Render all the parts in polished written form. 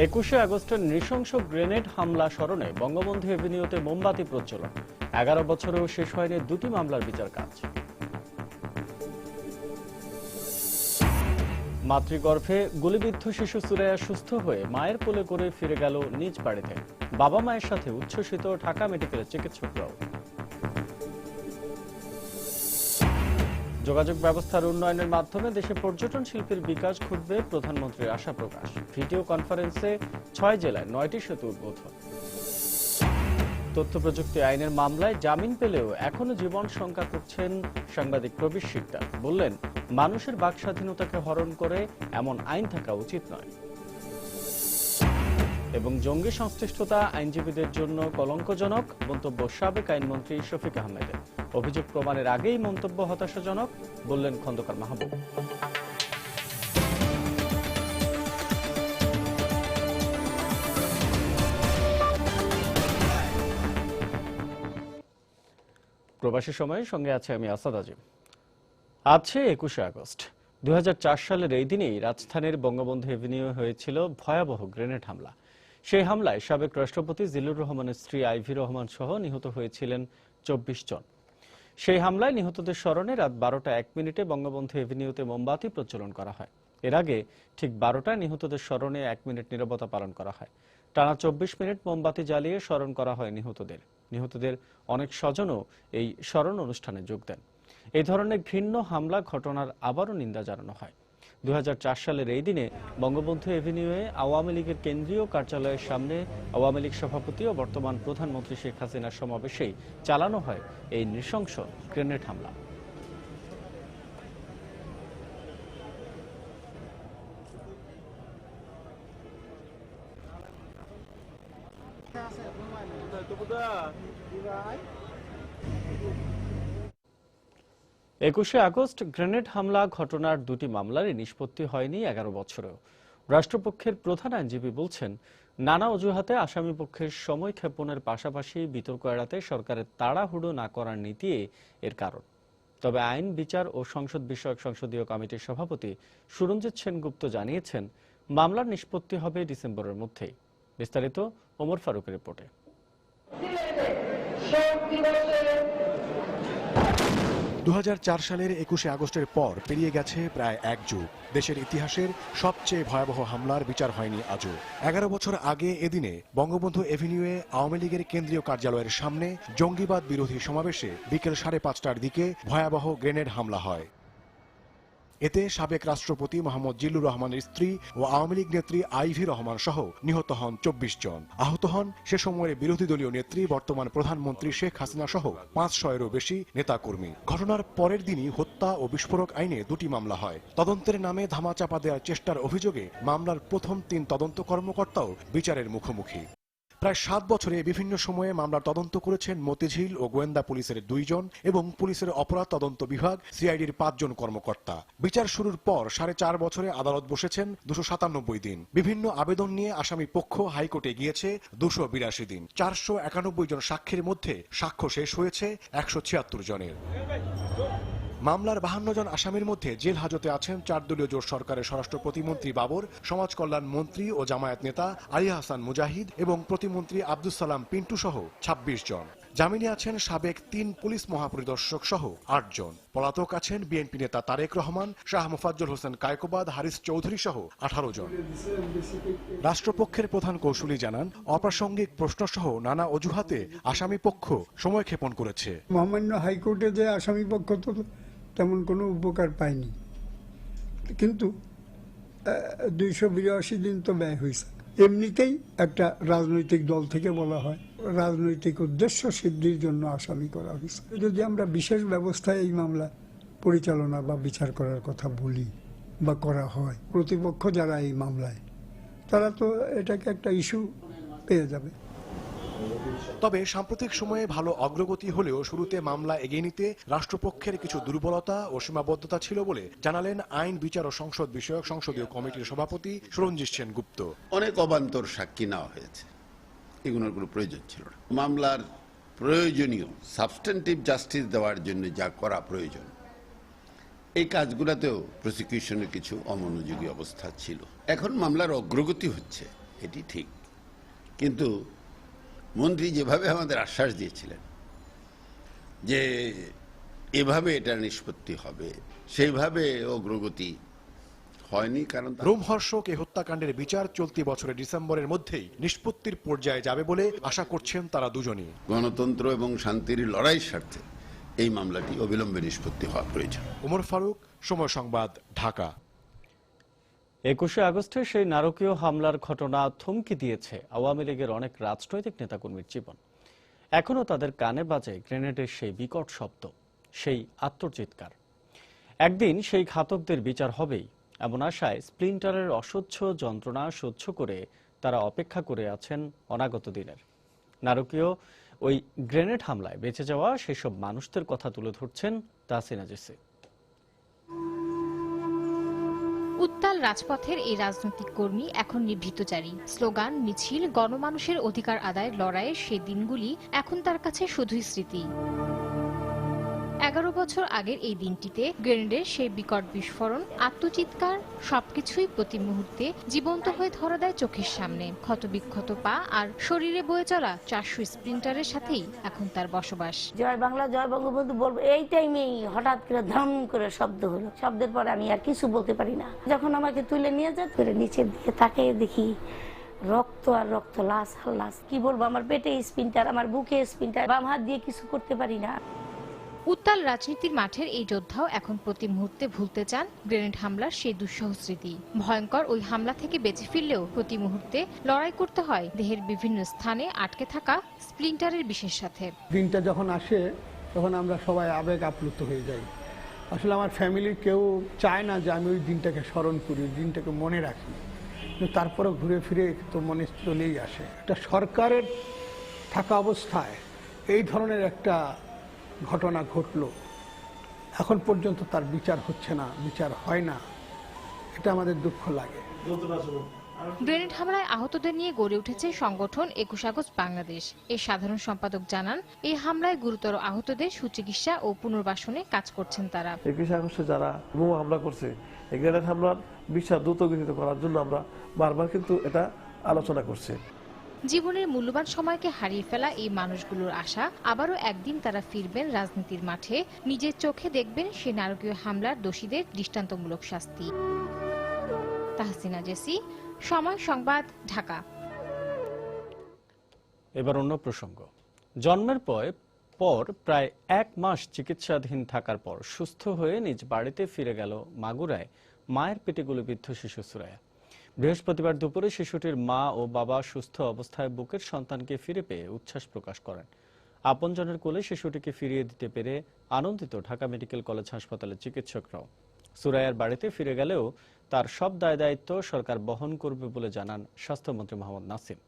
21শে আগস্টের নৃশংস গ্রেনেড হামলা স্মরণে বঙ্গবন্ধু এভিনিউতে মোমবাতি প্রজ্বলন। 11 বছরেও শেষ হয়নি দুটি মামলার বিচার কাজ। মাতৃগর্ভে গুলিবিদ্ধ শিশু সুরাইয়া সুস্থ হয়ে মায়ের কোলে করে ফিরে গেল নিজ বাড়িতে। বাবা মায়ের সাথে উচ্ছ্বসিত ঢাকা মেডিকেলের চিকিৎসকরাও। যোগাযোগ ব্যবস্থার উন্নয়নের মাধ্যমে দেশে পর্যটন শিল্পের বিকাশ ঘটবে, প্রধানমন্ত্রীর আশা প্রকাশ। ভিডিও কনফারেন্সে 6 জেলায় 9টি সেতু উদ্বোধন। তথ্য প্রযুক্তি আইনের মামলায় জামিন পেলেও এখনো জীবন শঙ্কা করছেন সাংবাদিক প্রবীর শিকদার। বললেন, মানুষের বাক স্বাধীনতাকে হরণ করে এমন আইন থাকা উচিত নয়। এবং জঙ্গি সংশ্লিষ্টতা আইনজীবীদের জন্য কলঙ্কজনক মন্তব্য সাবেক আইনমন্ত্রী শফিক আহমেদের। অভিযোগ প্রমাণের আগেই মন্তব্য হতাশাজনক, বললেন খন্দকার মাহবুব। প্রবাসী সময়ের সঙ্গে আছে আমি আসাদ আজিম। আছে 21শে আগস্ট 2004 সালের এই দিনেই রাজধানীর বঙ্গবন্ধু এভিনিউ হয়েছিল ভয়াবহ গ্রেনেড হামলা। সেই হামলায় সাবেক রাষ্ট্রপতি জিল্লুর রহমানের স্ত্রী আইভি রহমান সহ নিহত হয়েছিলেন 24 জন। সেই হামলায় নিহতদের স্মরণে রাত 12টা 1 মিনিটে বঙ্গবন্ধু এভিনিউতে মোমবাতি প্রজ্বলন করা হয়। এর আগে ঠিক 12টায় নিহতদের স্মরণে 1 মিনিট নীরবতা পালন করা হয়। টানা 24 মিনিট মোমবাতি জ্বালিয়ে স্মরণ করা হয় নিহতদের। নিহতদের অনেক স্বজনও এই স্মরণ অনুষ্ঠানে যোগ দেন। এই ধরনের ঘৃণ্য হামলা ঘটনার আবারও নিন্দা জানানো হয়। 2004 সালের এই দিনে বঙ্গবন্ধু এভিনিউয়ে আওয়ামী লীগের কেন্দ্রীয় কার্যালয়ের সামনে আওয়ামী লীগ সভাপতি ও বর্তমান প্রধানমন্ত্রী শেখ হাসিনার সমাবেশেই চালানো হয় এই নৃশংস গ্রেনেড হামলা। একুশে আগস্ট গ্রেনেড হামলা ঘটনার দুটি মামলারই নিষ্পত্তি হয়নি 11 বছরেও। রাষ্ট্রপক্ষের প্রধান আইনজীবী বলছেন, নানা অজুহাতে আসামি পক্ষের সময় ক্ষেপণের পাশাপাশি বিতর্ক এড়াতে সরকারের তাড়াহুড়ো না করার নীতি এর কারণ। তবে আইন, বিচার ও সংসদ বিষয়ক সংসদীয় কমিটির সভাপতি সুরঞ্জিত সেনগুপ্ত জানিয়েছেন, মামলার নিষ্পত্তি হবে ডিসেম্বরের মধ্যেই। বিস্তারিত ওমর ফারুকের রিপোর্টে। 2004 সালের 21শে আগস্টের পর পেরিয়ে গেছে প্রায় 1 যুগ। দেশের ইতিহাসের সবচেয়ে ভয়াবহ হামলার বিচার হয়নি আজও। 11 বছর আগে এদিনে বঙ্গবন্ধু এভিনিউয়ে আওয়ামী লীগের কেন্দ্রীয় কার্যালয়ের সামনে জঙ্গিবাদ বিরোধী সমাবেশে বিকেল 5:30টার দিকে ভয়াবহ গ্রেনেড হামলা হয়। এতে সাবেক রাষ্ট্রপতি মোহাম্মদ জিল্লুর রহমানের স্ত্রী ও আওয়ামী লীগ নেত্রী আইভি রহমান সহ নিহত হন 24 জন। আহত হন সে সময়ের বিরোধী দলীয় নেত্রী বর্তমান প্রধানমন্ত্রী শেখ হাসিনা সহ 500-এরও বেশি নেতাকর্মী। ঘটনার পরের দিনই হত্যা ও বিস্ফোরক আইনে দুটি মামলা হয়। তদন্তের নামে ধামাচাপা দেওয়ার চেষ্টার অভিযোগে মামলার প্রথম 3 তদন্ত কর্মকর্তাও বিচারের মুখোমুখি। প্রায় 7 বছরে বিভিন্ন সময়ে মামলার তদন্ত করেছেন মতিঝিল ও গোয়েন্দা পুলিশের 2 জন এবং পুলিশের অপরাধ তদন্ত বিভাগ সিআইডির 5 জন কর্মকর্তা। বিচার শুরুর পর 4.5 বছরে আদালত বসেছেন 297 দিন। বিভিন্ন আবেদন নিয়ে আসামি পক্ষ হাইকোর্টে গিয়েছে 282 দিন। 491 জন সাক্ষীর মধ্যে সাক্ষ্য শেষ হয়েছে 176 জনের। মামলার 52 জন আসামির মধ্যে জেল হাজতে আছেন 4 দলীয় জোট সরকারের স্বরাষ্ট্র প্রতিমন্ত্রী বাবর, সমাজ কল্যাণ মন্ত্রী ও জামায়াত নেতা আলিয়া হাসান মুজাহিদ এবং প্রতিমন্ত্রী আব্দুস সালাম পিন্টু সহ 26 জন। জামিনে আছেন সাবেক 3 পুলিশ মহাপরিদর্শক সহ 8 জন। পলাতক আছেন বিএনপি নেতা তারেক রহমান, শাহ মোফাজ্জল হোসেন কায়কোবাদ, হারিস চৌধুরী সহ 18 জন। রাষ্ট্রপক্ষের প্রধান কৌশলী জানান, অপ্রাসঙ্গিক প্রশ্ন সহ নানা অজুহাতে আসামি পক্ষ সময় ক্ষেপণ করেছে। মহামান্য হাইকোর্টে যে আসামি পক্ষ তো তেমন কোনো উপকার পায়নি, কিন্তু 282 দিন তো ব্যয় হয়েছে। এমনিতেই একটা রাজনৈতিক দল থেকে বলা হয় রাজনৈতিক উদ্দেশ্য সিদ্ধির জন্য আসামি করা হয়েছে। যদি আমরা বিশেষ ব্যবস্থায় এই মামলা পরিচালনা বা বিচার করার কথা বলি বা করা হয়, প্রতিপক্ষ যারা এই মামলায়, তারা তো এটাকে একটা ইস্যু পেয়ে যাবে। তবে সাম্প্রতিক সময়ে ভালো অগ্রগতি হলেও শুরুতে মামলা এগিয়ে নিতে রাষ্ট্রপক্ষের কিছু দুর্বলতা ও সীমাবদ্ধতা ছিল বলে জানালেন আইন, বিচার ও সংসদ বিষয়ক সংসদীয় কমিটির সভাপতি সুরঞ্জিত সেনগুপ্ত। অনেক অবান্তর সাক্ষী নেওয়া হয়েছে, এগুলোর কোনো প্রয়োজন ছিল না। মামলার প্রয়োজনীয় সাবস্টেন্টিভ জাস্টিস দেওয়ার জন্য যা করা প্রয়োজন, এই কাজগুলোতেও প্রসিকিউশনের কিছু অমনোযোগী অবস্থা ছিল। এখন মামলার অগ্রগতি হচ্ছে, এটি ঠিক, কিন্তু মন্ত্রী যেভাবে আমাদের আশ্বাস দিয়েছিলেন যে এভাবে এটা নিষ্পত্তি হবে, সেইভাবে অগ্রগতি হয়নি। কারণ রোমহর্ষক এই হত্যাকাণ্ডের বিচার চলতি বছরের ডিসেম্বরের মধ্যেই নিষ্পত্তির পর্যায়ে যাবে বলে আশা করছেন তারা দুজনই। গণতন্ত্র এবং শান্তির লড়াইয়ের স্বার্থে এই মামলাটি অবিলম্বে নিষ্পত্তি হওয়া প্রয়োজন। ওমর ফারুক, সময় সংবাদ, ঢাকা। 21শে আগস্টের সেই নারকীয় হামলার ঘটনা থমকে দিয়েছে আওয়ামী লীগের অনেক রাজনৈতিক নেতাকর্মীর জীবন। এখনো তাদের কানে বাজে গ্রেনেডের সেই বিকট শব্দ, সেই আত্মচিৎকার। একদিন সেই ঘাতকদের বিচার হবেই এমন আশায় স্প্লিন্টারের অসহ্য যন্ত্রণা সহ্য করে তারা অপেক্ষা করে আছেন অনাগত দিনের। নারকীয় ওই গ্রেনেড হামলায় বেঁচে যাওয়া সেসব মানুষদের কথা তুলে ধরছেন তাহসিনা জেসি। উত্তাল রাজপথের এই রাজনৈতিক কর্মী এখন নিভৃতচারী। স্লোগান, মিছিল, গণমানুষের অধিকার আদায়ের লড়াইয়ের সেই দিনগুলি এখন তার কাছে শুধুই স্মৃতি। 11 বছর আগের এই দিনটিতে গ্রেনেডের সেই বিকট বিস্ফোরণ, আত্মচিৎকার সবকিছুই প্রতি মুহূর্তে জীবন্ত হয়ে ধরা দেয় চোখের সামনে। ক্ষতবিক্ষত পা আর শরীরে বয়ে চলা 400 স্প্লিন্টারের সাথেই এখন তার বসবাস। জয় বাংলা, জয় বঙ্গবন্ধু বলবো, এই টাইমেই হঠাৎ করে ধম করে শব্দ হলো। শব্দের পরে আমি আর কিছু বলতে পারি না। যখন আমাকে তুলে নিয়ে যায়, করে নিচের দিকে তাকিয়ে দেখি রক্ত আর রক্ত, লাশ আর লাশ। কি বলবো, আমার পেটে স্প্লিন্টার, আমার বুকে স্প্লিন্টার, বাম হাত দিয়ে কিছু করতে পারি না। উত্তাল রাজনীতির মাঠের এই যোদ্ধাও এখন প্রতি মুহূর্তে ভুলতে চান গ্রেনেড হামলার সেই দুঃসহ স্মৃতি। ভয়ঙ্কর ওই হামলা থেকে বেঁচে ফিরলেও প্রতি মুহূর্তে লড়াই করতে হয় দেহের বিভিন্ন স্থানে আটকে থাকা স্প্লিন্টারের বিষের সাথে। দিনটা যখন আসে তখন আমরা সবাই আবেগ আপ্লুত হয়ে যাই। আসলে আমার ফ্যামিলির কেউ চায় না যে আমি ওই দিনটাকে স্মরণ করি, ওই দিনটাকে মনে রাখি, কিন্তু তারপরে ঘুরে ফিরে তো মনে চলেই আসে। একটা সরকারের থাকা অবস্থায় এই ধরনের একটা ঘটনা ঘটলো, এখন পর্যন্ত তার বিচার হচ্ছে না, বিচার হয় না, এটা আমাদের দুঃখ লাগে। গ্রেনেড হামলায় আহতদের নিয়ে গড়ে উঠেছে সংগঠন 21 আগস্ট বাংলাদেশ। এর সাধারণ সম্পাদক জানান, এই হামলায় গুরুতর আহতদের সুচিকিৎসা ও পুনর্বাসনে কাজ করছেন তারা। 21 আগস্টে যারা বোমা হামলা করছে, এই গ্রেনেড হামলার বিচার দ্রুত গতিতে করার জন্য আমরা বারবার কিন্তু এটা আলোচনা করছি। জীবনের মূল্যবান সময়কে হারিয়ে ফেলা এই মানুষগুলোর আশা, আবারও একদিন তারা ফিরবেন রাজনীতির মাঠে, নিজের চোখে দেখবেন সে নারকীয় হামলার দোষীদের দৃষ্টান্তমূলক শাস্তি। তাহসিনা জেসি, সময় সংবাদ, ঢাকা। এবার অন্য প্রসঙ্গ। জন্মের পর প্রায় 1 মাস চিকিৎসাধীন থাকার পর সুস্থ হয়ে নিজ বাড়িতে ফিরে গেল মাগুরায় মায়ের পেটে গুলিবিদ্ধ শিশু সুরাইয়া। বৃহস্পতিবার দুপুরে শিশুটির মা ও বাবা সুস্থ অবস্থায় বুকের সন্তানকে ফিরে পেয়ে উচ্ছ্বাস প্রকাশ করেন। আপনজনের কোলে শিশুটিকে ফিরিয়ে দিতে পেরে আনন্দিত ঢাকা মেডিকেল কলেজ হাসপাতালের চিকিৎসকরাও। সুরাইয়ার বাড়িতে ফিরে গেলেও তার সব দায় দায়িত্ব সরকার বহন করবে বলে জানান স্বাস্থ্যমন্ত্রী মোহাম্মদ নাসিম।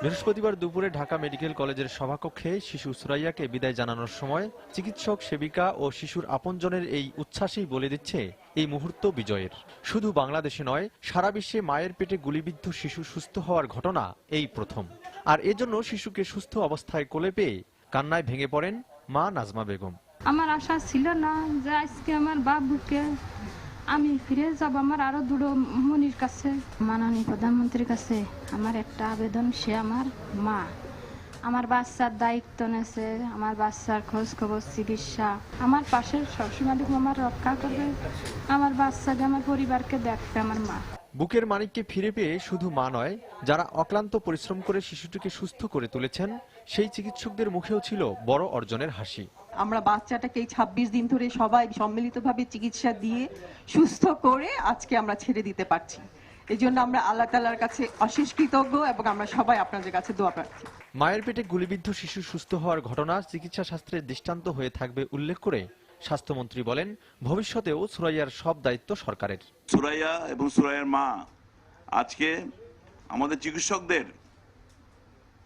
বৃহস্পতিবার দুপুরে ঢাকা মেডিকেল কলেজের সভাকক্ষে শিশু সুরাইয়াকে বিদায় জানানোর সময় চিকিৎসক, সেবিকা ও শিশুর আপনজনের এই উচ্ছ্বাসই বলে দিচ্ছে এই মুহূর্ত বিজয়ের। শুধু বাংলাদেশে নয়, সারা বিশ্বে মায়ের পেটে গুলিবিদ্ধ শিশু সুস্থ হওয়ার ঘটনা এই প্রথম। আর এজন্য শিশুকে সুস্থ অবস্থায় কোলে পেয়ে কান্নায় ভেঙে পড়েন মা নাজমা বেগম। আমার আশা ছিল না যে আজকে আমার বাবুকে আমি ফিরে যাব আমার আরো দুটো মনির কাছে। মাননীয় প্রধানমন্ত্রীর কাছে আমার একটা আবেদন, সে আমার মা, আমার বাচ্চার দায়িত্ব নেছে, আমার বাচ্চার খোঁজ খবর, চিকিৎসা, আমার পাশে সবসময় আমার রক্ষা করবে, আমার বাচ্চাকে, আমার পরিবারকে দেখবে আমার মা। বুকের মানিককে ফিরে পেয়ে শুধু মা নয়, যারা অক্লান্ত পরিশ্রম করে শিশুটিকে সুস্থ করে তুলেছেন সেই চিকিৎসকদের মুখেও ছিল বড় অর্জনের হাসি। আমরা বাচ্চাটাকে এই 26 দিন ধরে সবাই সম্মিলিতভাবে চিকিৎসা দিয়ে সুস্থ করে আজকে আমরা ছেড়ে দিতে পারছি। এই জন্য আমরা আল্লাহ তাআলার কাছে অশেষ কৃতজ্ঞ এবং আমরা সবাই আপনাদের কাছে দোয়া প্রার্থী। মায়ের পেটে গুলিবিদ্ধ শিশু সুস্থ হওয়ার ঘটনা চিকিৎসা শাস্ত্রের দৃষ্টান্ত হয়ে থাকবে উল্লেখ করে স্বাস্থ্যমন্ত্রী বলেন, ভবিষ্যতেও সুরাইয়ার সব দায়িত্ব সরকারের। সুরাইয়া এবং সুরাইয়ার মা আজকে আমাদের চিকিৎসকদের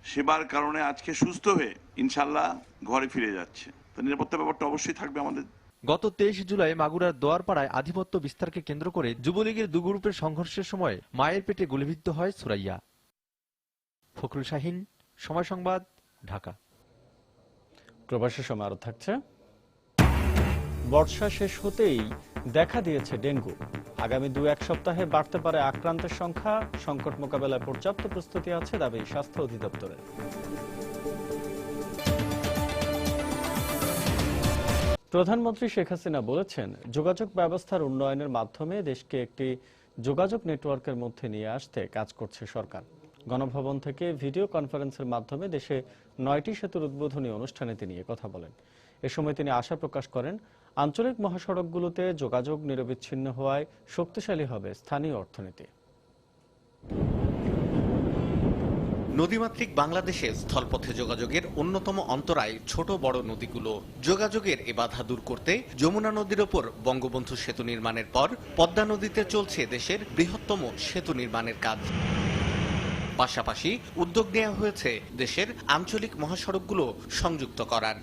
সেবার কারণে আজকে সুস্থ হয়ে ইনশাল্লাহ ঘরে ফিরে যাচ্ছে। তো নিরাপত্তা ব্যাপারটা অবশ্যই থাকবে আমাদের। গত 23 জুলাই মাগুরার দোয়ারপাড়ায় আধিপত্য বিস্তারকে কেন্দ্র করে যুবলীগের দু গ্রুপের সংঘর্ষের সময় মায়ের পেটে গুলিবিদ্ধ হয় সুরাইয়া। ফখরুল শাহিন, সময় সংবাদ, ঢাকা। প্রবাসের সময় আরো থাকছে। বর্ষা শেষ হতেই দেখা দিয়েছে ডেঙ্গু। আগামী 2-1 সপ্তাহে বাড়তে পারে আক্রান্তের সংখ্যা। সংকট মোকাবেলায় পর্যাপ্ত প্রস্তুতি আছে দাবি স্বাস্থ্য অধিদপ্তরের। প্রধানমন্ত্রী শেখ হাসিনা বলেছেন, যোগাযোগ ব্যবস্থার উন্নয়নের মাধ্যমে দেশকে একটি যোগাযোগ নেটওয়ার্কের মধ্যে নিয়ে আসতে কাজ করছে সরকার। গণভবন থেকে ভিডিও কনফারেন্সের মাধ্যমে দেশে 9টি সেতুর উদ্বোধনী অনুষ্ঠানে তিনি কথা বলেন। এ সময় তিনি আশা প্রকাশ করেন, আঞ্চলিক মহাসড়কগুলোতে যোগাযোগ নিরবিচ্ছিন্ন হওয়ায় শক্তিশালী হবে স্থানীয় অর্থনীতি। নদীমাতৃক বাংলাদেশে স্থলপথে যোগাযোগের অন্যতম অন্তরায় ছোট বড় নদীগুলো। যোগাযোগের এ বাধা দূর করতে যমুনা নদীর ওপর বঙ্গবন্ধু সেতু নির্মাণের পর পদ্মা নদীতে চলছে দেশের বৃহত্তম সেতু নির্মাণের কাজ। পাশাপাশি উদ্যোগ নেওয়া হয়েছে দেশের আঞ্চলিক মহাসড়কগুলো সংযুক্ত করার।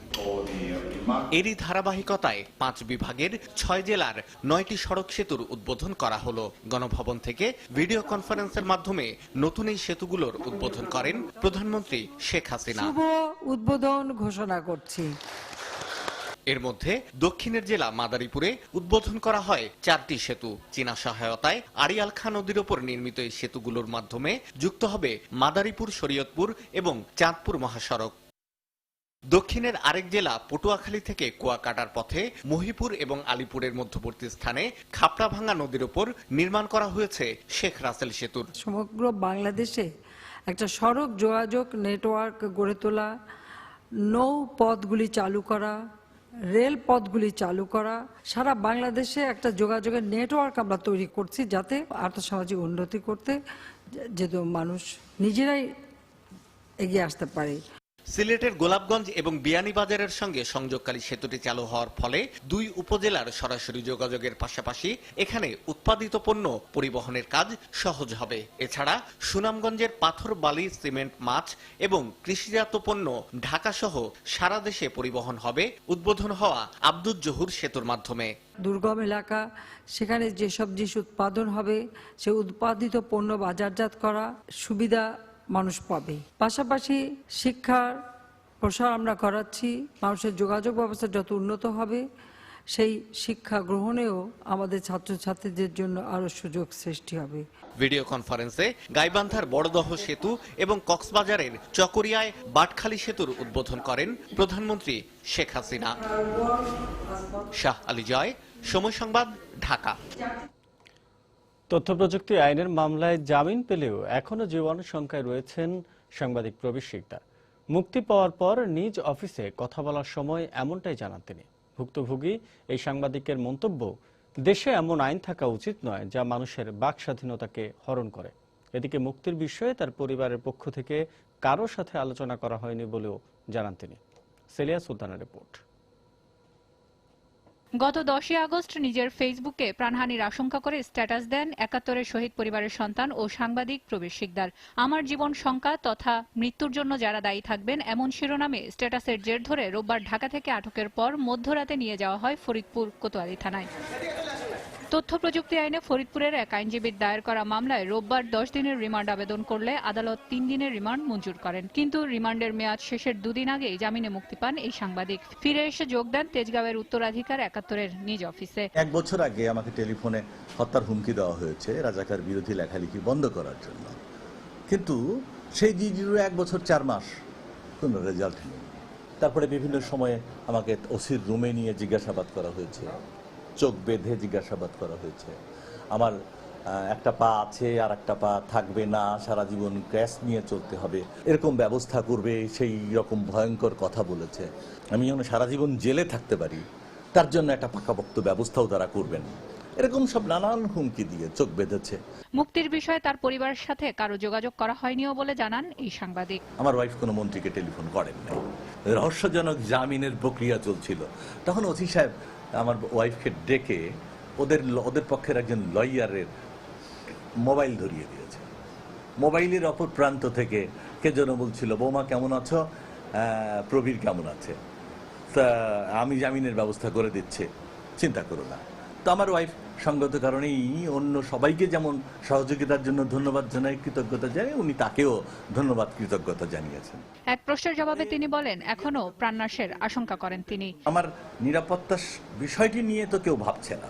এরই ধারাবাহিকতায় 5 বিভাগের 6 জেলার 9টি সড়ক সেতুর উদ্বোধন করা হলো। গণভবন থেকে ভিডিও কনফারেন্সের মাধ্যমে নতুন এই সেতুগুলোর উদ্বোধন করেন প্রধানমন্ত্রী শেখ হাসিনা। শুভ উদ্বোধন ঘোষণা করছি। এর মধ্যে দক্ষিণের জেলা মাদারীপুরে উদ্বোধন করা হয় 4টি সেতু। চীনা সহায়তায় আড়িয়াল খাঁ নদীর ওপর নির্মিত এই সেতুগুলোর মাধ্যমে যুক্ত হবে মাদারীপুর, শরীয়তপুর এবং চাঁদপুর মহাসড়ক। দক্ষিণের আরেক জেলা পটুয়াখালী থেকে কুয়াকাটার পথে মহিপুর এবং আলিপুরের মধ্যবর্তী স্থানে খাপড়াভাঙ্গা নদীর ওপর নির্মাণ করা হয়েছে শেখ রাসেল সেতুর। সমগ্র বাংলাদেশে একটা সড়ক যোগাযোগ নেটওয়ার্ক গড়ে তোলা, নৌ পথগুলি চালু করা, রেল পথগুলি চালু করা, সারা বাংলাদেশে একটা যোগাযোগের নেটওয়ার্ক আমরা তৈরি করছি, যাতে আর্থসামাজিক উন্নতি করতে যেহেতু মানুষ নিজেরাই এগিয়ে আসতে পারে। সিলেটের গোলাপগঞ্জ এবং বিয়ানীবাজারের সঙ্গে সংযোগকারী সেতুটি চালু হওয়ার ফলে 2 উপজেলার সরাসরি যোগাযোগের পাশাপাশি এখানে উৎপাদিত পণ্য পরিবহনের কাজ সহজ হবে। এছাড়া সুনামগঞ্জের পাথর, বালি, সিমেন্ট, মাছ এবং কৃষিজাত পণ্য ঢাকা সহ সারা দেশে পরিবহন হবে উদ্বোধন হওয়া আব্দুল জহুর সেতুর মাধ্যমে। দুর্গম এলাকা, সেখানে যেসব জিনিস উৎপাদন হবে সে উৎপাদিত পণ্য বাজারজাত করা সুবিধা মানুষ পাবে। পাশাপাশি শিক্ষার প্রসার আমরা করাচ্ছি। মানুষের যোগাযোগ ব্যবস্থা যত উন্নত হবে, সেই শিক্ষা গ্রহণেও আমাদের ছাত্রছাত্রীদের জন্য আরো সুযোগ সৃষ্টি হবে। ভিডিও কনফারেন্সে গাইবান্ধার বড়দহ সেতু এবং কক্সবাজারের চকরিয়ায় বাটখালী সেতুর উদ্বোধন করেন প্রধানমন্ত্রী শেখ হাসিনা। শাহ আলী জয়, সময় সংবাদ, ঢাকা। তথ্য প্রযুক্তি আইনের মামলায় জামিন পেলেও এখনো জীবন শঙ্কায় রয়েছেন সাংবাদিক প্রবীর শিকদার। মুক্তি পাওয়ার পর নিজ অফিসে কথা বলার সময় এমনটাই জানান তিনি। ভুক্তভোগী এই সাংবাদিকের মন্তব্য, দেশে এমন আইন থাকা উচিত নয় যা মানুষের বাক স্বাধীনতাকে হরণ করে। এদিকে মুক্তির বিষয়ে তার পরিবারের পক্ষ থেকে কারো সাথে আলোচনা করা হয়নি বলেও জানান তিনি। সেলিয়া সুলতানের রিপোর্ট। গত 10 আগস্ট নিজের ফেসবুকে প্রাণহানির আশঙ্কা করে স্ট্যাটাস দেন 71-এর শহীদ পরিবারের সন্তান ও সাংবাদিক প্রবীর শিকদার। আমার জীবন শঙ্কা তথা মৃত্যুর জন্য যারা দায়ী থাকবেন, এমন শিরোনামে স্ট্যাটাসের জের ধরে রোববার ঢাকা থেকে আটকের পর মধ্যরাতে নিয়ে যাওয়া হয় ফরিদপুর কোতোয়ালি থানায়। তথ্য প্রযুক্তি আইনে ফরিদপুরের এক আইনজীবীর দায়ের করা মামলায় রোববার 10 দিনের রিমান্ড আবেদন করলে আদালত 3 দিনের রিমান্ড মঞ্জুর করেন। কিন্তু রিমান্ডের মেয়াদ শেষের 2 দিন আগেই জামিনে মুক্তি পান এই সাংবাদিক। ফিরে এসে যোগ দেন তেজগাঁওয়ের উত্তরাধিকার 71-এর নিজ অফিসে। 1 বছর আগে আমাকে টেলিফোনে হত্যার হুমকি দেওয়া হয়েছে রাজাকার বিরোধী লেখালেখি বন্ধ করার জন্য, কিন্তু সেই জিডিরও 1 বছর 4 মাস কোনো রেজাল্ট নেই। তারপরে বিভিন্ন সময়ে আমাকে ওসির রুমে নিয়ে জিজ্ঞাসাবাদ করা হয়েছে, চোখ বেঁধে জিজ্ঞাসাবাদ করা হয়েছে। আমার একটা পা আছে আর একটা পা থাকবে না, সারা জীবন ক্যাশ নিয়ে চলতে হবে, এরকম ব্যবস্থা করবে, সেই রকম ভয়ঙ্কর কথা বলেছে। আমি যেন সারা জীবন জেলে থাকতে পারি তার জন্য একটা পাকাপোক্ত ব্যবস্থাও তারা করবেন, এরকম সব নানান হুমকি দিয়ে চোখ বেঁধেছে। মুক্তির বিষয়ে তার পরিবারের সাথে কারো যোগাযোগ করা হয়নিও বলে জানান এই সাংবাদিক। আমার ওয়াইফ কোনো মন্ত্রীকে টেলিফোন করেন নাই। রহস্যজনক জামিনের প্রক্রিয়া চলছিল, তখন ওসি সাহেব আমার ওয়াইফকে ডেকে ওদের পক্ষের একজন লয়ারের মোবাইল ধরিয়ে দিয়েছে। মোবাইলের অপর প্রান্ত থেকে কে যেন বলছিল, বৌমা কেমন আছো, প্রবীর কেমন আছে, তা আমি জামিনের ব্যবস্থা করে দিচ্ছি, চিন্তা করো না। তো আমার ওয়াইফ সঙ্গত কারণেই অন্য সবাইকে যেমন সহযোগিতার জন্য ধন্যবাদ জানাই, কৃতজ্ঞতা জানাই, উনি তাকেও ধন্যবাদ কৃতজ্ঞতা জানিয়েছেন। এক প্রশ্নের জবাবে তিনি বলেন, এখনো প্রাণনাশের আশঙ্কা করেন তিনি। আমার নিরাপত্তার বিষয়টি নিয়ে তো কেউ ভাবছে না,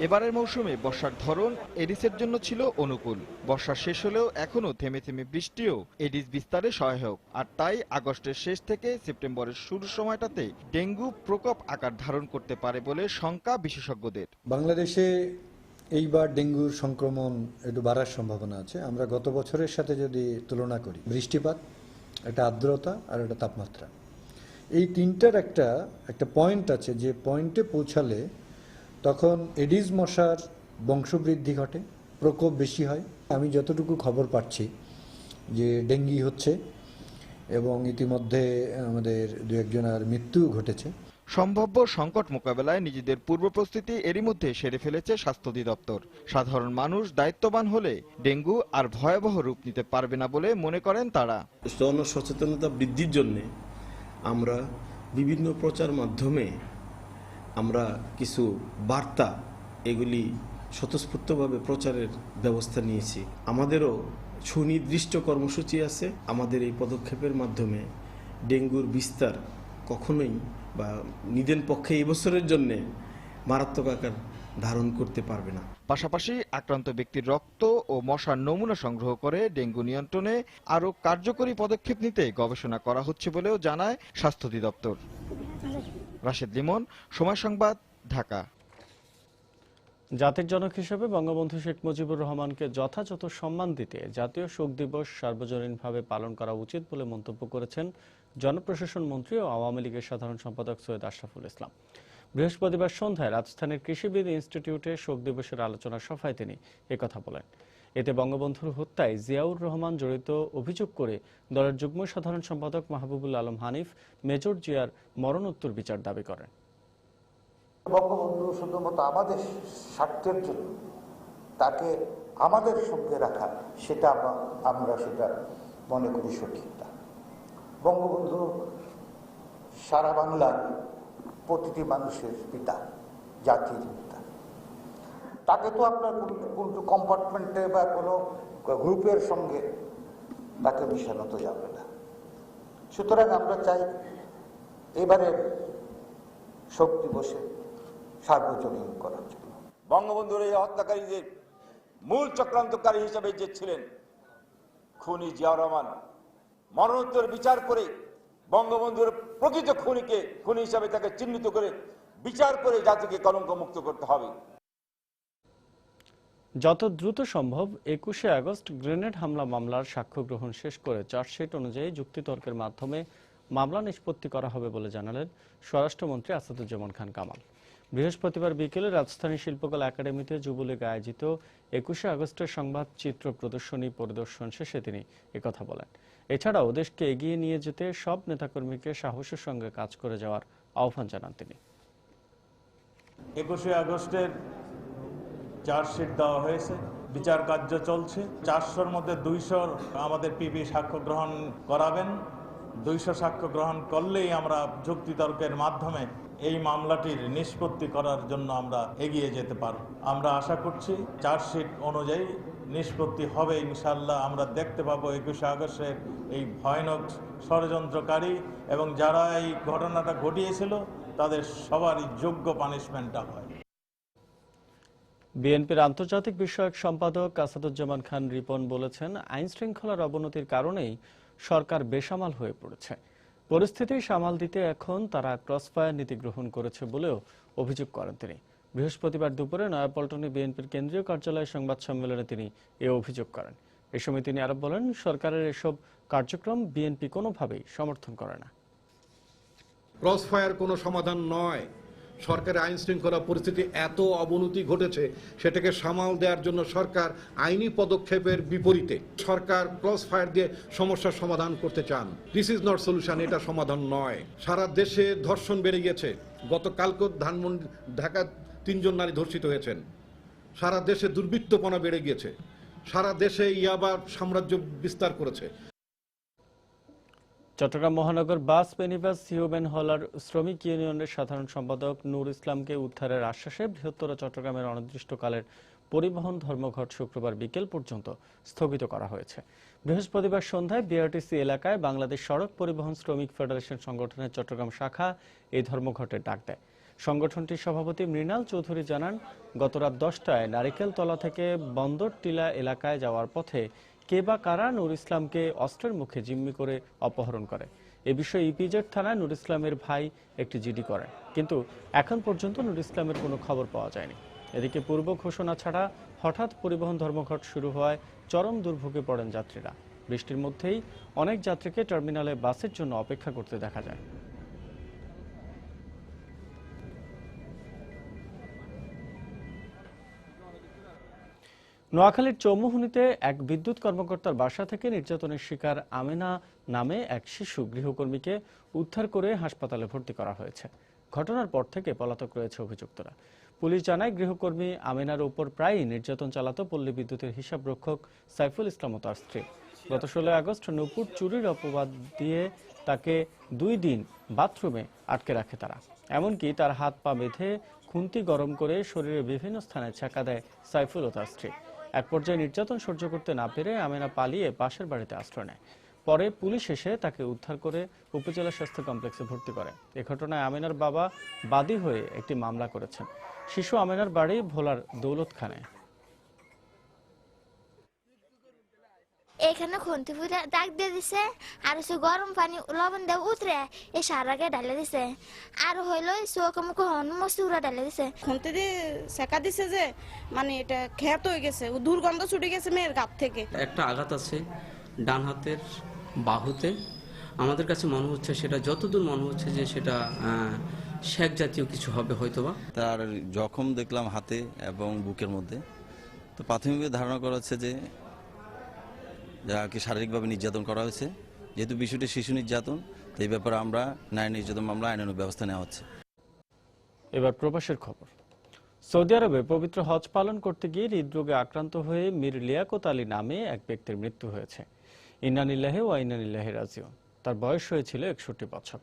এবারের মৌসুমে বর্ষার ধরন এডিসের জন্য ছিল অনুকূল। বর্ষা শেষ হলেও এখনও থেমে থেমে বৃষ্টিও এডিস বিস্তারে সহায়ক। আর তাই আগস্টের শেষ থেকে সেপ্টেম্বরের শুরুর সময়টাতে ডেঙ্গু প্রকোপ আকার ধারণ করতে পারে বলে শঙ্কা বিশেষজ্ঞদের। বাংলাদেশে এইবার ডেঙ্গুর সংক্রমণ একটু বাড়ার সম্ভাবনা আছে। আমরা গত বছরের সাথে যদি তুলনা করি, বৃষ্টিপাত, একটা আর্দ্রতা আর একটা তাপমাত্রা, এই তিনটার একটা পয়েন্ট আছে, যে পয়েন্টে পৌঁছালে তখন এডিস মশার বংশবৃদ্ধি ঘটে, প্রকোপ বেশি হয়। আমি যতটুকু খবর পাচ্ছি যে ডেঙ্গি হচ্ছে এবং ইতিমধ্যে আমাদের 2-1 জনের মৃত্যু ঘটেছে। সম্ভাব্য সংকট মোকাবেলায় নিজেদের পূর্ব প্রস্তুতি এরই মধ্যে সেরে ফেলেছে স্বাস্থ্য অধিদপ্তর। সাধারণ মানুষ দায়িত্ববান হলে ডেঙ্গু আর ভয়াবহ রূপ নিতে পারবে না বলে মনে করেন তারা। জনসচেতনতা বৃদ্ধির জন্য আমরা বিভিন্ন প্রচার মাধ্যমে আমরা কিছু বার্তা এগুলি স্বতঃস্ফূর্তভাবে প্রচারের ব্যবস্থা নিয়েছি। আমাদেরও সুনির্দিষ্ট কর্মসূচি আছে। আমাদের এই পদক্ষেপের মাধ্যমে ডেঙ্গুর বিস্তার কখনোই বা নিদেন পক্ষে এই বছরের জন্য মারাত্মক আকার ধারণ করতে পারবে না। পাশাপাশি আক্রান্ত ব্যক্তির রক্ত ও মশার নমুনা সংগ্রহ করে ডেঙ্গু নিয়ন্ত্রণে আরও কার্যকরী পদক্ষেপ নিতে গবেষণা করা হচ্ছে বলেও জানায় স্বাস্থ্য অধিদপ্তর। রাশেদ লিমন, সময় সংবাদ, ঢাকা। জাতির জনক হিসেবে বঙ্গবন্ধু শেখ মুজিবুর রহমানকে যথাযথ সম্মান দিতে জাতীয় শোক দিবস সার্বজনীনভাবে পালন করা উচিত বলে মন্তব্য করেছেন জনপ্রশাসন মন্ত্রী ও আওয়ামী লীগের সাধারণ সম্পাদক সৈয়দ আশরাফুল ইসলাম। বৃহস্পতিবার সন্ধ্যায় রাজধানীর কৃষিবিদ ইনস্টিটিউটে শোক দিবসের আলোচনা সভায় তিনি একথা বলেন। এতে বঙ্গবন্ধুর হত্যায় জিয়াউর রহমান জড়িত অভিযোগ করে দলের যুগ্ম সাধারণ সম্পাদক মাহবুবুল আলম হানিফ মেজর জিয়ার মরণোত্তর বিচার দাবি করেন। বঙ্গবন্ধু শুধুমাত্র আমাদের স্বার্থের জন্য তাকে আমাদের সঙ্গে রাখা, সেটা আমরা সেটা মনে করি সঠিক না। বঙ্গবন্ধু সারা বাংলার প্রতিটি মানুষের পিতা, জাতির পিতা। তাকে তো আপনার কোনো কম্পার্টমেন্টে বা কোনো গ্রুপের সঙ্গে তাকে মিশানো তো যাবে না। সুতরাং আমরা চাই এবারের শোক দিবসে সার্বজনীন করার জন্য। বঙ্গবন্ধুর এই হত্যাকারীদের মূল চক্রান্তকারী হিসেবে যে ছিলেন খুনি জিয়াউর রহমান, মরণোত্তর বিচার করে বঙ্গবন্ধুর প্রকৃত খুনিকে খুনি হিসাবে তাকে চিহ্নিত করে বিচার করে জাতিকে কলঙ্ক মুক্ত করতে হবে। যত দ্রুত সম্ভব 21শে আগস্ট গ্রেনেড হামলা মামলার সাক্ষ্য গ্রহণ শেষ করে চার্জশিট অনুযায়ী যুক্তিতর্কের মাধ্যমে মামলা নিষ্পত্তি করা হবে বলে জানালেন স্বরাষ্ট্রমন্ত্রী আসাদুজ্জামান খান কামাল। বৃহস্পতিবার বিকেলে রাজধানী শিল্পকলা একাডেমিতে যুবলীগ আয়োজিত 21শে আগস্টের সংবাদ চিত্র প্রদর্শনী পরিদর্শন শেষে তিনি একথা বলেন। এছাড়াও দেশকে এগিয়ে নিয়ে যেতে সব নেতাকর্মীকে সাহসের সঙ্গে কাজ করে যাওয়ার আহ্বান জানান তিনি। 21শে আগস্টের চার্জশিট দেওয়া হয়েছে, বিচার কার্য চলছে। 400-র মধ্যে 200 আমাদের পিপি সাক্ষ্য গ্রহণ করাবেন। 200 সাক্ষ্য গ্রহণ করলেই আমরা যুক্তিতর্কের মাধ্যমে এই মামলাটির নিষ্পত্তি করার জন্য আমরা এগিয়ে যেতে পারব। আমরা আশা করছি চার্জশিট অনুযায়ী নিষ্পত্তি হবে ইনশাল্লাহ। আমরা দেখতে পাবো 21শে আগস্টের এই ভয়ানক ষড়যন্ত্রকারী এবং যারা এই ঘটনাটা ঘটিয়েছিল তাদের সবারই যোগ্য পানিশমেন্টটা হয়। বিএনপির আন্তর্জাতিক বিষয়ক সম্পাদক আসাদুজ্জামান খান রিপন বলেছেন, আইন শৃঙ্খলার অবনতির কারণেই সরকার বেসামাল হয়ে পড়েছে। পরিস্থিতি সামাল দিতে এখন তারা ক্রসফায়ার নীতি গ্রহণ করেছে বলেও অভিযোগ করেন তিনি। বৃহস্পতিবার দুপুরে নয়াপল্টনে বিএনপির কেন্দ্রীয় কার্যালয়ে সংবাদ সম্মেলনে তিনি এ অভিযোগ করেন। এ সময় তিনি আরো বলেন, সরকারের এসব কার্যক্রম বিএনপি কোনোভাবেই সমর্থন করে না। ক্রসফায়ার কোনো সমাধান নয়। সরকারের আইন শৃঙ্খলা পরিস্থিতি এত অবনতি ঘটেছে, সেটাকে সামাল দেওয়ার জন্য সরকার আইনি পদক্ষেপের বিপরীতে সরকার ক্রসফায়ার দিয়ে সমস্যার সমাধান করতে চান। দিস ইজ নট সলিউশন, এটা সমাধান নয়। সারা দেশে ধর্ষণ বেড়ে গেছে। গতকালকে ধানমন্ডি ঢাকা 3 জন নারী ধর্ষিত হয়েছেন। সারা দেশে দুর্বৃত্তপনা বেড়ে গিয়েছে। সারা দেশে ইয়াবা সাম্রাজ্য বিস্তার করেছে। চট্টগ্রাম মহানগর বাস মিনিবাস হিউম্যান হলার শ্রমিক ইউনিয়নের সাধারণ সম্পাদক নূর ইসলামকে উদ্ধারের আশ্বাসে বৃহত্তর চট্টগ্রামের অনির্দিষ্টকালের পরিবহন ধর্মঘট শুক্রবার বিকেল পর্যন্ত স্থগিত করা হয়েছে। বৃহস্পতিবার সন্ধ্যায় বিআরটিসি এলাকায় বাংলাদেশ সড়ক পরিবহন শ্রমিক ফেডারেশন সংগঠনের চট্টগ্রাম শাখা এই ধর্মঘটের ডাক দেয়। সংগঠনটির সভাপতি মৃণাল চৌধুরী জানান, গত রাত 10টায় নারিকেলতলা থেকে বন্দরটিলা এলাকায় যাওয়ার পথে কে বা কারা নুর ইসলামকে অস্ত্রের মুখে জিম্মি করে অপহরণ করে। এ বিষয়ে ইপিজেড থানায় নুর ইসলামের ভাই একটি জিডি করেন, কিন্তু এখন পর্যন্ত নুর ইসলামের কোনো খবর পাওয়া যায়নি। এদিকে পূর্ব ঘোষণা ছাড়া হঠাৎ পরিবহন ধর্মঘট শুরু হওয়ায় চরম দুর্ভোগে পড়েন যাত্রীরা। বৃষ্টির মধ্যেই অনেক যাত্রীকে টার্মিনালে বাসের জন্য অপেক্ষা করতে দেখা যায়। নোয়াখালীর চৌমুহনীতে এক বিদ্যুৎ কর্মকর্তার বাসা থেকে নির্যাতনের শিকার আমেনা নামে এক শিশু গৃহকর্মীকে উদ্ধার করে হাসপাতালে ভর্তি করা হয়েছে। ঘটনার পর থেকে পলাতক রয়েছে অভিযুক্তরা। পুলিশ জানায়, গৃহকর্মী আমেনার উপর প্রায়ই নির্যাতন চালাতো পল্লী বিদ্যুতের হিসাব রক্ষক সাইফুল ইসলাম ও তার স্ত্রী। গত 16 আগস্ট নূপুর চুরির অপবাদ দিয়ে তাকে 2 দিন বাথরুমে আটকে রাখে তারা। এমনকি তার হাত পা বেঁধে খুন্তি গরম করে শরীরের বিভিন্ন স্থানে ছ্যাঁকা দেয় সাইফুল ও তার স্ত্রী। এক পর্যায়ে নির্যাতন সহ্য করতে না পেরে আমেনা পালিয়ে পাশের বাড়িতে আশ্রয় নেয়। পরে পুলিশ এসে তাকে উদ্ধার করে উপজেলা স্বাস্থ্য কমপ্লেক্সে ভর্তি করে। এ ঘটনায় আমেনার বাবা বাদী হয়ে একটি মামলা করেছেন। শিশু আমেনার বাড়ি ভোলার দৌলতখানায়। এখানে খুন্তি ফুটে দাগ দিয়ে দিছে, আর গরম পানি লবণ দিয়ে উতরে এই সারাকে ঢালে দিছে, আর হইলো চোখ মুখ মসুরা ঢালে দিছে। খুন্তি দিয়ে সেকা দিছে যে মানে এটা ক্ষেত হয়ে গেছে, দুর্গন্ধ ছুটে গেছে মেয়ের গাত থেকে। একটা আঘাত আছে ডান হাতের বাহুতে। আমাদের কাছে মনে হচ্ছে, সেটা যতদূর মনে হচ্ছে যে সেটা শেক জাতীয় কিছু হবে হয়তোবা। তার জখম দেখলাম হাতে এবং বুকের মধ্যে। তো প্রাথমিকভাবে ধারণা করা হচ্ছে যে যাকে শারীরিকভাবে নির্যাতন করা হয়েছে। যেহেতু বিষয়টি শিশু নির্যাতন, তো এই ব্যাপারে আমরা নারী নির্যাতন মামলা আইনানুগ ব্যবস্থা নেওয়া হচ্ছে। এবার প্রবাসের খবর। সৌদি আরবে পবিত্র হজ পালন করতে গিয়ে হৃদরোগে আক্রান্ত হয়ে মীর লিয়াকত আলী নামে এক ব্যক্তির মৃত্যু হয়েছে। ইন্না লিল্লাহি ওয়া ইন্না ইলাইহি রাজিউন। তার বয়স হয়েছিল 61 বছর।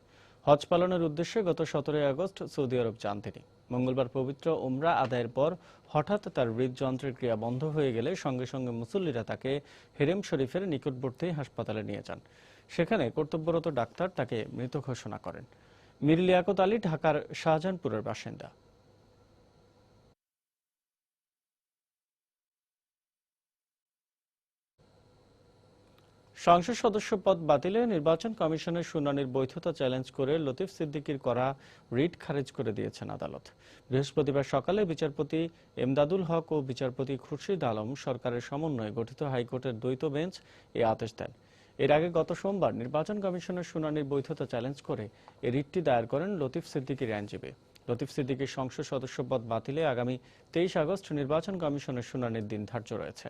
হজ পালনের উদ্দেশ্যে গত 17 আগস্ট সৌদি আরব যান তিনি। মঙ্গলবার পবিত্র উমরা আদায়ের পর হঠাৎ তার হৃদযন্ত্রের ক্রিয়া বন্ধ হয়ে গেলে সঙ্গে সঙ্গে মুসল্লিরা তাকে হেরেম শরীফের নিকটবর্তী হাসপাতালে নিয়ে যান। সেখানে কর্তব্যরত ডাক্তার তাকে মৃত ঘোষণা করেন। মীর লিয়াকত আলী ঢাকার শাহজাহানপুরের বাসিন্দা। সংসদ সদস্য পদ বাতিলে নির্বাচন কমিশনের শুনানির বৈধতা চ্যালেঞ্জ করে লতিফ সিদ্দিকীর করা রিট খারিজ করে দিয়েছেন আদালত। বৃহস্পতিবার সকালে বিচারপতি এমদাদুল হক ও বিচারপতি খুরশিদ আলম সরকারের সমন্বয়ে গঠিত হাইকোর্টের দ্বৈত বেঞ্চ এই আদেশ দেন। এর আগে গত সোমবার নির্বাচন কমিশনের শুনানির বৈধতা চ্যালেঞ্জ করে এই রিটটি দায়ের করেন লতিফ সিদ্দিকীর আইনজীবী। লতিফ সিদ্দিকীর সংসদ সদস্য পদ বাতিলে আগামী 23 আগস্ট নির্বাচন কমিশনের শুনানির দিন ধার্য রয়েছে।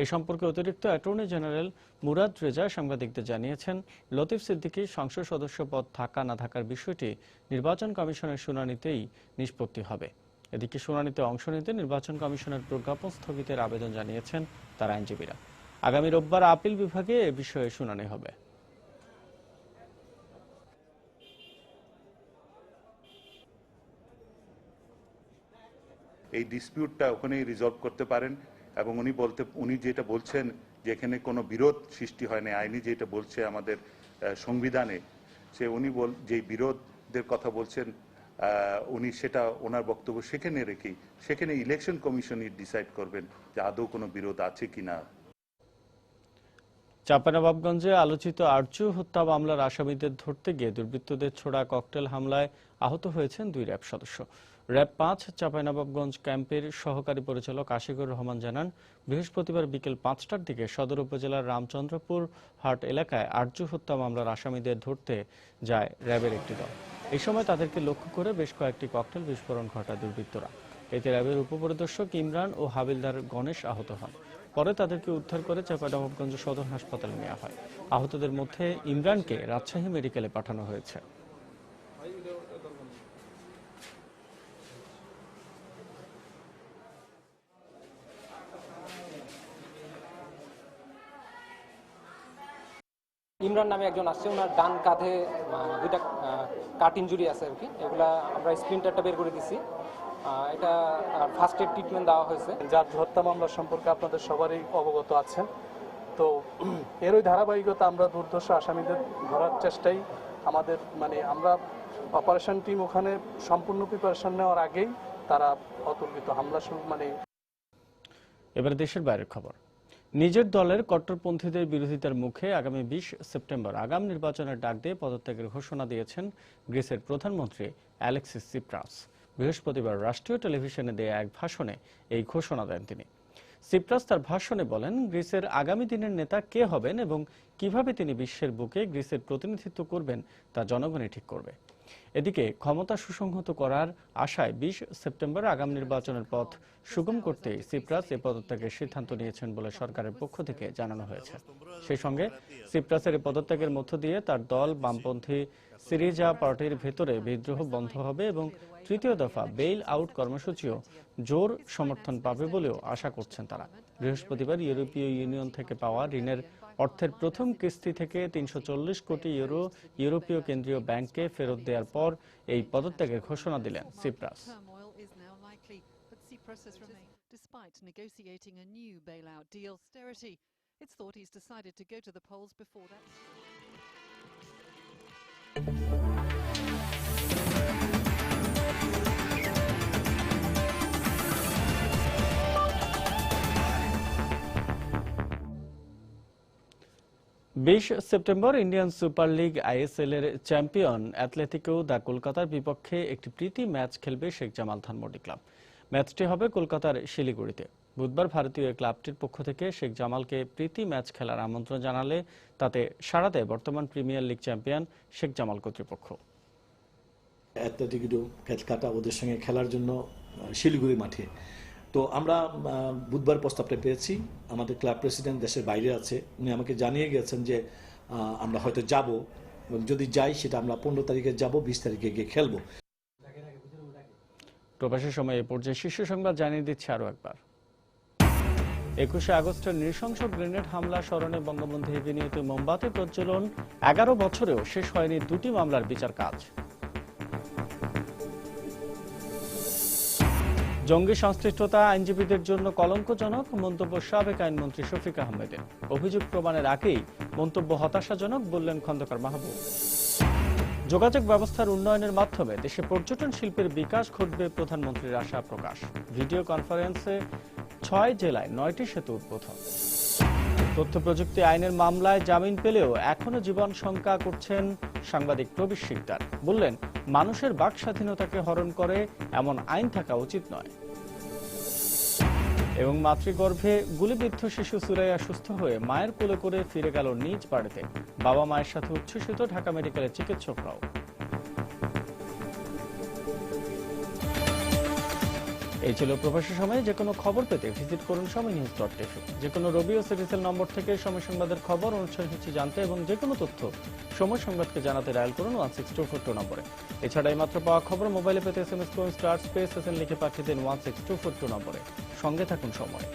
এ সম্পর্কে অতিরিক্ত অ্যাটর্নি জেনারেল মুরাদ রেজা সাংবাদিকদের জানিয়েছেন, লতিফ সিদ্দিকীর সংসদ সদস্য পদ থাকা না থাকার বিষয়টি নির্বাচন কমিশনের শুনানিতেই নিষ্পত্তি হবে। এদিকে শুনানিতে অংশ নিতে নির্বাচন কমিশনের প্রজ্ঞাপন স্থগিতের আবেদন জানিয়েছেন তার আইনজীবীরা। আগামী রোববার আপিল বিভাগে এ বিষয়ে শুনানি হবে। এই ডিসপিউটটা ওখানেই রিজলভ করতে পারেন এবং উনি যেটা বলছেন যে এখানে কোনো বিরোধ সৃষ্টি হয় না, আইনি যেটা বলছে আমাদের সংবিধানে, সে উনি যে বিরোধের কথা বলছেন উনি সেটা ওনার বক্তব্য সেখানে রেখেই সেখানে ইলেকশন কমিশনই ডিসাইড করবেন যে আদৌ কোনো বিরোধ আছে কিনা। চাঁপাইনবাবগঞ্জে আলোচিত আরজু হত্যা মামলার আসামিদের ধরতে গিয়ে দুর্বৃত্তদের ছোড়া ককটেল হামলায় আহত হয়েছেন 2 র্যাব সদস্য। র্যাব 5 চাঁপাইনবাবগঞ্জ ক্যাম্পের সহকারী পরিচালক আশিকুর রহমান জানান, বৃহস্পতিবার বিকেল 5টার দিকে সদর উপজেলার রামচন্দ্রপুর হাট এলাকায় আরজু হত্যা মামলার আসামিদের ধরতে যায় র্যাবের একটি দল। এই সময় তাদেরকে লক্ষ্য করে বেশ কয়েকটি ককটেল বিস্ফোরণ ঘটায় দুর্বৃত্তরা। এতে র্যাবের উপপরিদর্শক ইমরান ও হাবিলদার গণেশ আহত হন। পরে তাদেরকে উদ্ধার করে চাঁপাইনবাবগঞ্জ সদর হাসপাতালে নেওয়া হয়। আহতদের মধ্যে ইমরানকে রাজশাহী মেডিকেলে পাঠানো হয়েছে। ইমরান নামে একজন আসছে, ওনার ডান কাঁধে 2টা কাট ইনজুরি আছে আর কি। এগুলা আমরা স্প্লিন্টারটা বের করে দিছি। এটা ফার্স্ট এড ট্রিটমেন্ট দেওয়া হয়েছে। যার হত্যা মামলা সম্পর্কে আপনাদের সবারই অবগত আছেন। তো এরই ধারাবাহিকতা আমরা দুর্দর্শ আসামিদের ধরার চেষ্টাই আমাদের আমরা অপারেশন টিম ওখানে সম্পূর্ণ প্রিপারেশন নেওয়ার আগেই তারা অতর্কিত হামলা শুরু এবার দেশের বাইরের খবর। নিজের দলের কট্টরপন্থীদের বিরোধিতার মুখে আগামী 20 সেপ্টেম্বর আগাম নির্বাচনের ডাক দিয়ে পদত্যাগের ঘোষণা দিয়েছেন গ্রিসের প্রধানমন্ত্রী অ্যালেক্সিস সিপ্রাস। বৃহস্পতিবার রাষ্ট্রীয় টেলিভিশনে দেয়া এক ভাষণে এই ঘোষণা দেন তিনি। সিপ্রাস তার ভাষণে বলেন, গ্রিসের আগামী দিনের নেতা কে হবেন এবং কিভাবে তিনি বিশ্বের বুকে গ্রিসের প্রতিনিধিত্ব করবেন তা জনগণই ঠিক করবে। এদিকে ক্ষমতা সুসংহত করার আশায় 20 সেপ্টেম্বর আগাম নির্বাচনের পথ সুগম করতে সিপ্রাস এ পদত্যাগের সিদ্ধান্ত নিয়েছেন বলে সরকারের পক্ষ থেকে জানানো হয়েছে। সেই সঙ্গে সিপ্রাসের এই পদত্যাগের মধ্য দিয়ে তার দল বামপন্থী সিরিজা পার্টির ভেতরে বিদ্রোহ বন্ধ হবে এবং তৃতীয় দফা বেইল আউট কর্মসূচিও জোর সমর্থন পাবে বলেও আশা করছেন তারা। বৃহস্পতিবার ইউরোপীয় ইউনিয়ন থেকে পাওয়া ঋণের অর্থের প্রথম কিস্তি থেকে 340 কোটি ইউরো ইউরোপীয় কেন্দ্রীয় ব্যাংকে ফেরত দেওয়ার পর এই পদত্যাগের ঘোষণা দিলেন সিপ্রাস। Despite negotiating a new bailout deal, austerity, it's thought he's decided to go to the polls before that. September Indian super league ISL এর চ্যাম্পিয়ন অ্যাথলেটিকো দা কলকাতার বিপক্ষে একটি প্রীতি ম্যাচ খেলবে শেখ জামাল ধানমন্ডি ক্লাব। ম্যাচটি হবে কলকাতার শিলিগুড়িতে। বুধবার ভারতীয় ক্লাবটির পক্ষ থেকে শেখ জামালকে প্রীতি ম্যাচ খেলার আমন্ত্রণ জানালে তাতে সাড়া দেয় বর্তমান premier league champion Sheikh Jamal কর্তৃপক্ষ। অ্যাথলেটিকো ক্যালকাটা ওদের সঙ্গে খেলার জন্য শিলিগুড়ি মাঠে, তো আমরা বুধবার প্রস্তাবটা পেয়েছি। আমাদের ক্লাব প্রেসিডেন্ট দেশের বাইরে আছে, উনি আমাকে জানিয়ে গেছেন যে আমরা হয়তো যাব, যদি যাই সেটা আমরা 15 তারিখে যাব, 20 তারিখে গিয়ে খেলবো। প্রবাসের সময় এ পর্যায়ে শীর্ষ সংবাদ জানিয়ে দিচ্ছে আরো একবার। 21 আগস্টের নৃশংস গ্রেনেড হামলা স্মরণে বঙ্গবন্ধু এভিনিউতে মোমবাতি প্রজ্বলন। 11 বছরেও শেষ হয়নি দুটি মামলার বিচার কাজ। জঙ্গি সংশ্লিষ্টতা আইনজীবীদের জন্য কলঙ্কজনক মন্তব্য সাবেক আইনমন্ত্রী শফিক আহমেদের। অভিযোগ প্রমাণের আগেই মন্তব্য হতাশাজনক বললেন খন্দকার মাহবুব। যোগাযোগ ব্যবস্থার উন্নয়নের মাধ্যমে দেশে পর্যটন শিল্পের বিকাশ ঘটবে প্রধানমন্ত্রীর আশা প্রকাশ। ভিডিও কনফারেন্সে 6 জেলায় 9টি সেতু উদ্বোধন। তথ্য প্রযুক্তি আইনের মামলায় জামিন পেলেও এখনো জীবন শঙ্কা করছেন সাংবাদিক প্রবীর শিকদার। বললেন, মানুষের বাক স্বাধীনতাকে হরণ করে এমন আইন থাকা উচিত নয়। এবং মাতৃগর্ভে গুলিবিদ্ধ শিশু সুরাইয়া সুস্থ হয়ে মায়ের কোলে করে ফিরে গেল নিজ বাড়িতে। বাবা মায়ের সাথে উচ্ছ্বসিত ঢাকা মেডিকেলের চিকিৎসকরাও। এই ছিল প্রবাসী সময়ে। যে কোনো খবর পেতে ভিজিট করুন সময়নিউজ.টিভি। যে কোনো রবি ও সিরিজেল নম্বর থেকে সময় সংবাদের খবর অনুষ্ঠান সূচি জানতে এবং যে কোনো তথ্য সময় সংবাদকে জানাতে ডায়াল করুন 16242 নম্বরে। এছাড়া এইমাত্র পাওয়া খবর মোবাইলে পেতে SMS করুন *SN লিখে পাঠিয়ে দিন 16242 নম্বরে। সঙ্গে থাকুন সময়।